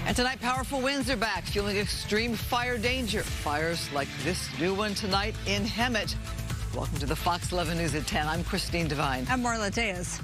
And tonight, powerful winds are back, fueling extreme fire danger. Fires like this new one tonight in Hemet. Welcome to the Fox 11 News at 10. I'm Christine Devine. I'm Marla Diaz.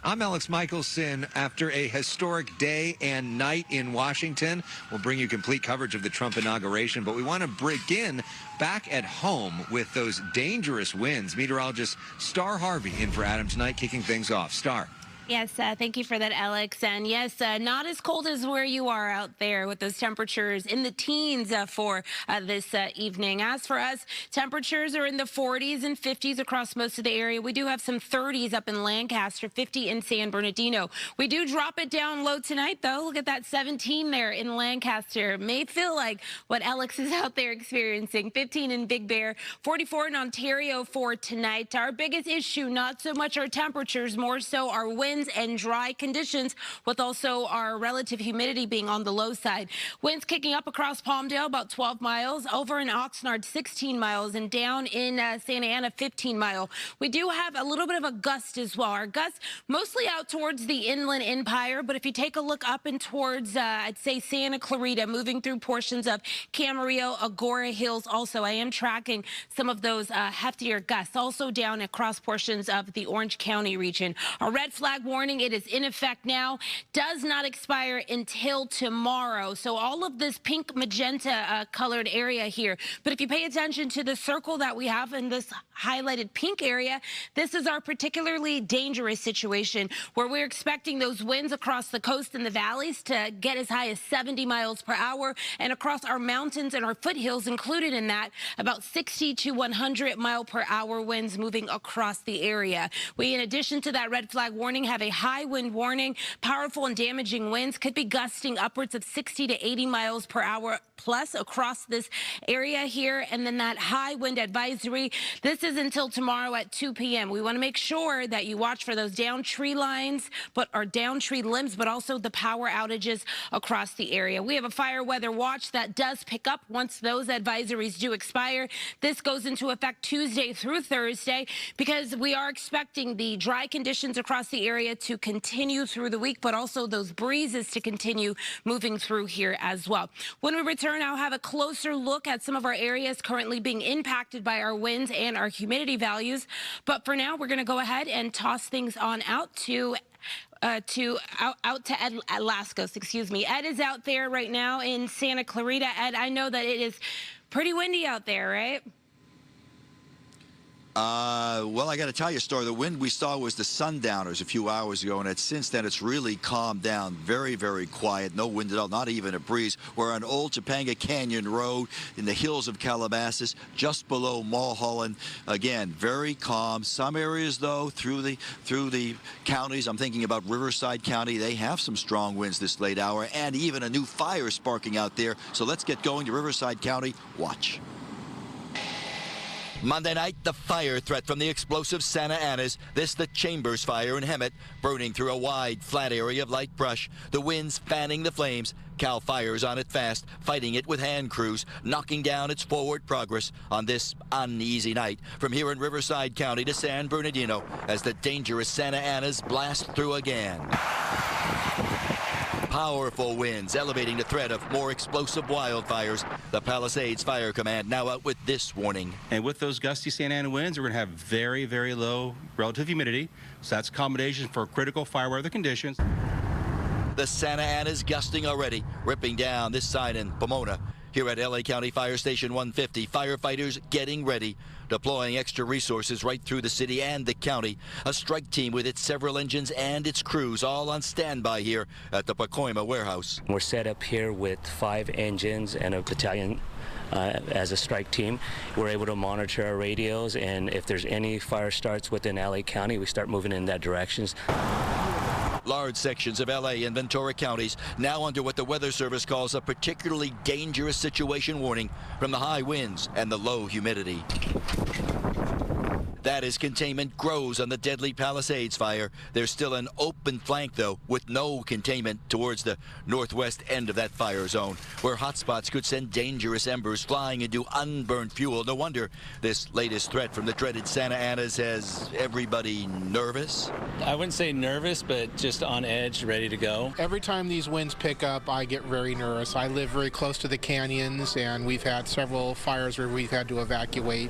I'm Alex Michelson. After a historic day and night in Washington, we'll bring you complete coverage of the Trump inauguration, but we want to begin back at home with those dangerous winds. Meteorologist Star Harvey in for Adam tonight, kicking things off. Star. Yes, thank you for that, Alex. And yes, not as cold as where you are out there with those temperatures in the teens for this evening. As for us, temperatures are in the 40s and 50s across most of the area. We do have some 30s up in Lancaster, 50 in San Bernardino. We do drop it down low tonight, though. Look at that 17 there in Lancaster. It may feel like what Alex is out there experiencing. 15 in Big Bear, 44 in Ontario for tonight. Our biggest issue, not so much our temperatures, more so our winds and dry conditions, with also our relative humidity being on the low side. Winds kicking up across Palmdale about 12 miles, over in Oxnard 16 miles, and down in Santa Ana 15 mile. We do have a little bit of a gust as well. Our gusts mostly out towards the Inland Empire, but if you take a look up and towards, I'd say Santa Clarita, moving through portions of Camarillo, Agora Hills also, I am tracking some of those heftier gusts, also down across portions of the Orange County region. A red flag warning, it is in effect now, does not expire until tomorrow. So all of this pink magenta colored area here. But if you pay attention to the circle that we have in this highlighted pink area, this is our particularly dangerous situation where we're expecting those winds across the coast and the valleys to get as high as 70 miles per hour, and across our mountains and our foothills included in that, about 60 to 100 mile per hour winds moving across the area. We, in addition to that red flag warning, have a high wind warning. Powerful and damaging winds could be gusting upwards of 60 to 80 miles per hour plus across this area here. And then that high wind advisory, this is until tomorrow at 2 p.m. We want to make sure that you watch for those down tree lines, or down tree limbs, but also the power outages across the area. We have a fire weather watch that does pick up once those advisories do expire. This goes into effect Tuesday through Thursday because we are expecting the dry conditions across the area to continue through the week, but also those breezes to continue moving through here as well. When we return, I'll have a closer look at some of our areas currently being impacted by our winds and our humidity values. But for now, we're going to go ahead and toss things on out to Ed Lascos, excuse me. Ed is out there right now in Santa Clarita. Ed, I know that it is pretty windy out there, right? Well, I got to tell you, Star, the wind we saw was the sundowners a few hours ago, and since then it's really calmed down. Very, very quiet. No wind at all, not even a breeze. We're on Old Topanga Canyon Road in the hills of Calabasas, just below Mulholland. Again, very calm. Some areas, though, through the counties, I'm thinking about Riverside County, they have some strong winds this late hour, and even a new fire sparking out there. So let's get going to Riverside County. Watch. Monday night, the fire threat from the explosive Santa Anas. This, the Chambers fire in Hemet, burning through a wide, flat area of light brush. The winds fanning the flames. Cal Fire's on it fast, fighting it with hand crews, knocking down its forward progress on this uneasy night. From here in Riverside County to San Bernardino, as the dangerous Santa Anas blast through again. Powerful winds elevating the threat of more explosive wildfires. The Palisades Fire Command now out with this warning. And with those gusty Santa Ana winds, we're going to have very, very low relative humidity. So that's accommodation for critical fire weather conditions. The Santa Ana's gusting already, ripping down this side in Pomona. Here at LA County Fire Station 150, firefighters getting ready, deploying extra resources right through the city and the county. A strike team with its several engines and its crews all on standby here at the Pacoima warehouse. We're set up here with 5 engines and a battalion as a strike team. We're able to monitor our radios, and if there's any fire starts within LA County, we start moving in that direction. Large sections of LA and Ventura counties now under what the Weather Service calls a particularly dangerous situation warning from the high winds and the low humidity. That as containment grows on the deadly Palisades fire. There's still an open flank, though, with no containment towards the northwest end of that fire zone, where hotspots could send dangerous embers flying into unburned fuel. No wonder this latest threat from the dreaded Santa Anas has everybody nervous. I wouldn't say nervous, but just on edge, ready to go. Every time these winds pick up, I get very nervous. I live very close to the canyons, and we've had several fires where we've had to evacuate.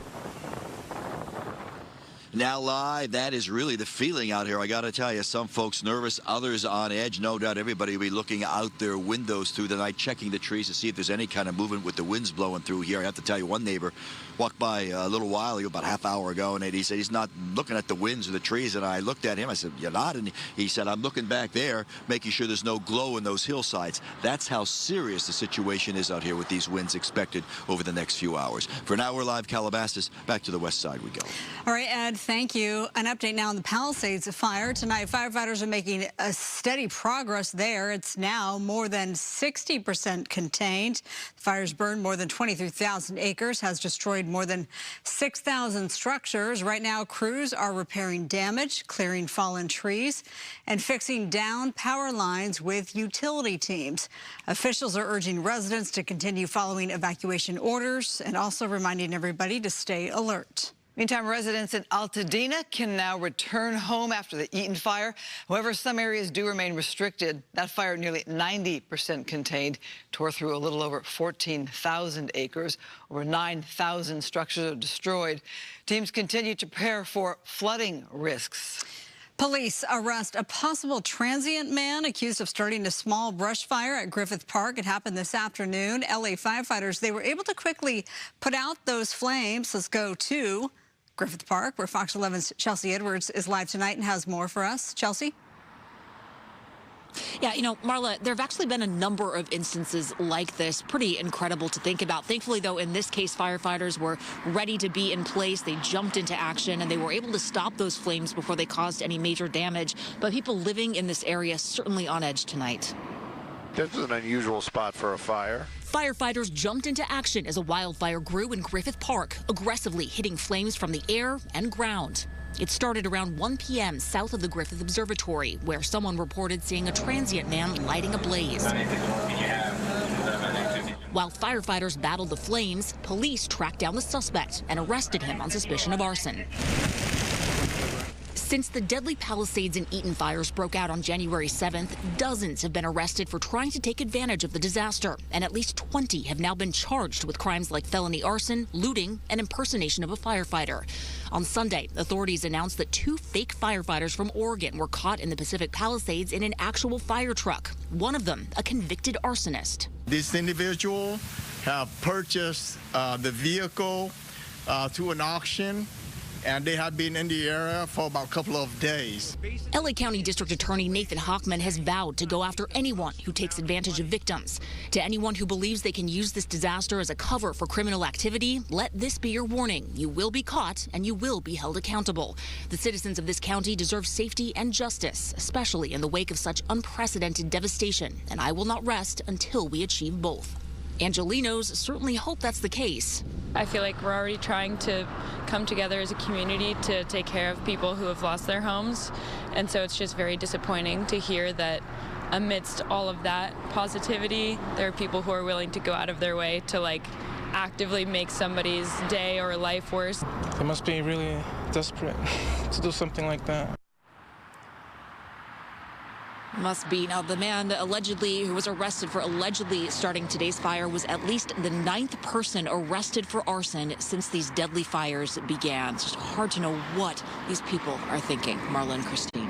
Now live, that is really the feeling out here. I got to tell you, some folks nervous, others on edge. No doubt everybody will be looking out their windows through the night, checking the trees to see if there's any kind of movement with the winds blowing through here. I have to tell you, one neighbor walked by a little while ago, about a half hour ago, and he said he's not looking at the winds or the trees. And I looked at him. I said, "You're not?" And he said, "I'm looking back there, making sure there's no glow in those hillsides." That's how serious the situation is out here with these winds expected over the next few hours. For now, we're live Calabasas. Back to the west side we go. All right, Ed, thank you. An update now on the Palisades fire. Tonight, firefighters are making a steady progress there. It's now more than 60% contained. The fire's burned more than 23,000 acres, has destroyed more than 6,000 structures. Right now, crews are repairing damage, clearing fallen trees, and fixing down power lines with utility teams. Officials are urging residents to continue following evacuation orders and also reminding everybody to stay alert. Meantime, residents in Altadena can now return home after the Eaton fire. However, some areas do remain restricted. That fire, nearly 90% contained, tore through a little over 14,000 acres. Over 9,000 structures are destroyed. Teams continue to prepare for flooding risks. Police arrest a possible transient man accused of starting a small brush fire at Griffith Park. It happened this afternoon. LA firefighters, they were able to quickly put out those flames. Let's go to Griffith Park, where Fox 11's Chelsea Edwards is live tonight and has more for us. Chelsea? Yeah, you know, Marla, there have actually been a number of instances like this. Pretty incredible to think about. Thankfully, though, in this case, firefighters were ready to be in place. They jumped into action, and they were able to stop those flames before they caused any major damage. But people living in this area certainly on edge tonight. This is an unusual spot for a fire. Firefighters jumped into action as a wildfire grew in Griffith Park, aggressively hitting flames from the air and ground. It started around 1 p.m. south of the Griffith Observatory, where someone reported seeing a transient man lighting a blaze. While firefighters battled the flames, police tracked down the suspect and arrested him on suspicion of arson. Since the deadly Palisades and Eaton fires broke out on January 7th, dozens have been arrested for trying to take advantage of the disaster, and at least 20 have now been charged with crimes like felony arson, looting, and impersonation of a firefighter. On Sunday, authorities announced that 2 fake firefighters from Oregon were caught in the Pacific Palisades in an actual fire truck. One of them, a convicted arsonist. This individual have purchased the vehicle through an auction, and they have been in the area for about a couple of days. LA County District Attorney Nathan Hochman has vowed to go after anyone who takes advantage of victims. To anyone who believes they can use this disaster as a cover for criminal activity, let this be your warning. You will be caught and you will be held accountable. The citizens of this county deserve safety and justice, especially in the wake of such unprecedented devastation, and I will not rest until we achieve both. Angelinos certainly hope that's the case. I feel like we're already trying to come together as a community to take care of people who have lost their homes. And so it's just very disappointing to hear that amidst all of that positivity, there are people who are willing to go out of their way to actively make somebody's day or life worse. They must be really desperate to do something like that. Must be. Now, the man who was arrested for allegedly starting today's fire was at least the 9th person arrested for arson since these deadly fires began. It's just hard to know what these people are thinking. Marla and Christine.